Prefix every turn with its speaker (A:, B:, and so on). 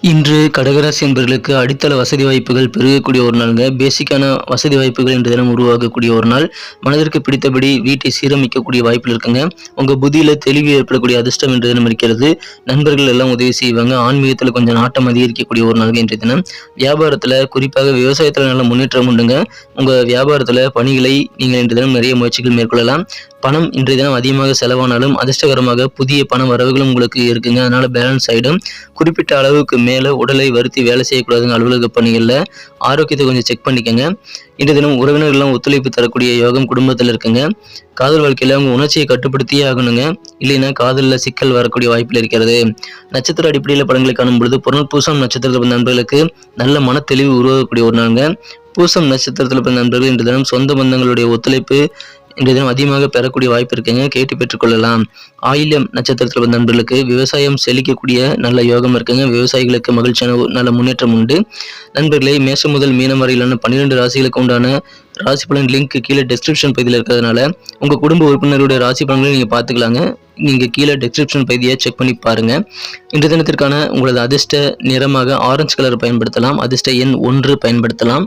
A: இன்று கடகராசி என்பவர்களுக்கு அடித்தள வசதி வாய்ப்புகள் பெருகக்கூடிய ஒரு நாளுங்க. பேசிக்கான வசதி வாய்ப்புகள் இன்று தினம் உருவாகக்கூடிய ஒரு நாள். மனதிற்கு பிடித்தபடி வீட்டை சீரமைக்கக்கூடிய வாய்ப்புகள் இருக்குங்க. உங்க புத்தியில தெளிவு ஏற்படக்கூடிய அதிர்ஷ்டம் இன்று தினம் இருக்கிறது. நண்பர்கள் எல்லாம் உதவி செய்வாங்க. ஆன்மீகத்துல கொஞ்சம் நாட்டம் அதிகரிக்கக்கூடிய ஒரு நாளுங்க இன்றைய தினம். வியாபாரத்துல குறிப்பாக விவசாயத்துல நல்ல முன்னேற்றம் உண்டுங்க. உங்க வியாபாரத்துல பணிகளை நீங்கள் இன்று தினம் நிறைய முயற்சிகள் மேற்கொள்ளலாம். பணம் இன்றைய தினம் அதிகமாக செலவானாலும் அதிர்ஷ்டகரமாக புதிய பண வரவுகளும் உங்களுக்கு இருக்குங்க. அதனால பேலன்ஸ் ஆயிடும். குறிப்பிட்ட அளவுக்கு மேல உடலை வருத்தி வேலை செய்யக்கூடாதுங்க. அலுவலக பணிகள்ல ஆரோக்கியத்தை கொஞ்சம் செக் பண்ணிக்கங்க. இன்றைய தினம் உறவினர்கள்லாம் ஒத்துழைப்பு தரக்கூடிய யோகம் குடும்பத்தில் இருக்குங்க. காதல் வாழ்க்கையில அவங்க உணர்ச்சியை கட்டுப்படுத்தியே ஆகணுங்க. இல்லைன்னா காதலில் சிக்கல் வரக்கூடிய வாய்ப்பில் இருக்கிறது. நட்சத்திர அடிப்படையில் படங்களை காணும் பொழுது புனர்பூசம் நட்சத்திரத்தில் பிறந்த நண்பர்களுக்கு நல்ல மன தெளிவு உருவாகக்கூடிய ஒரு நாளுங்க. பூசம் நட்சத்திரத்தில் பிறந்த நண்பர்கள் இன்று தினம் சொந்த பந்தங்களுடைய ஒத்துழைப்பு இன்றைய தினம் அதிகமாக பெறக்கூடிய வாய்ப்பு இருக்குங்க. கேட்டு பெற்றுக்கொள்ளலாம். ஆயில்யம் நட்சத்திரத்தில் வந்த நண்பர்களுக்கு விவசாயம் செழிக்கக்கூடிய நல்ல யோகம் இருக்குங்க. விவசாயிகளுக்கு மகிழ்ச்சியான நல்ல முன்னேற்றம் உண்டு. நண்பர்களே, மேஷம் முதல் மீனம் வரையிலான 12 ராசிகளுக்கு உண்டான ராசி பலன் லிங்க் கீழே டிஸ்கிரிப்ஷன் பகுதியில் இருக்கிறதுனால உங்க குடும்ப உறுப்பினருடைய ராசி பலன்களை நீங்க பார்த்துக்கலாங்க. நீங்க கீழே டிஸ்கிரிப்ஷன் பகுதியை செக் பண்ணி பாருங்க. இன்றைய தினத்திற்கான உங்களது அதிர்ஷ்ட நிறமாக ஆரஞ்சு கலர் பயன்படுத்தலாம். அதிர்ஷ்ட எண் 1 பயன்படுத்தலாம்.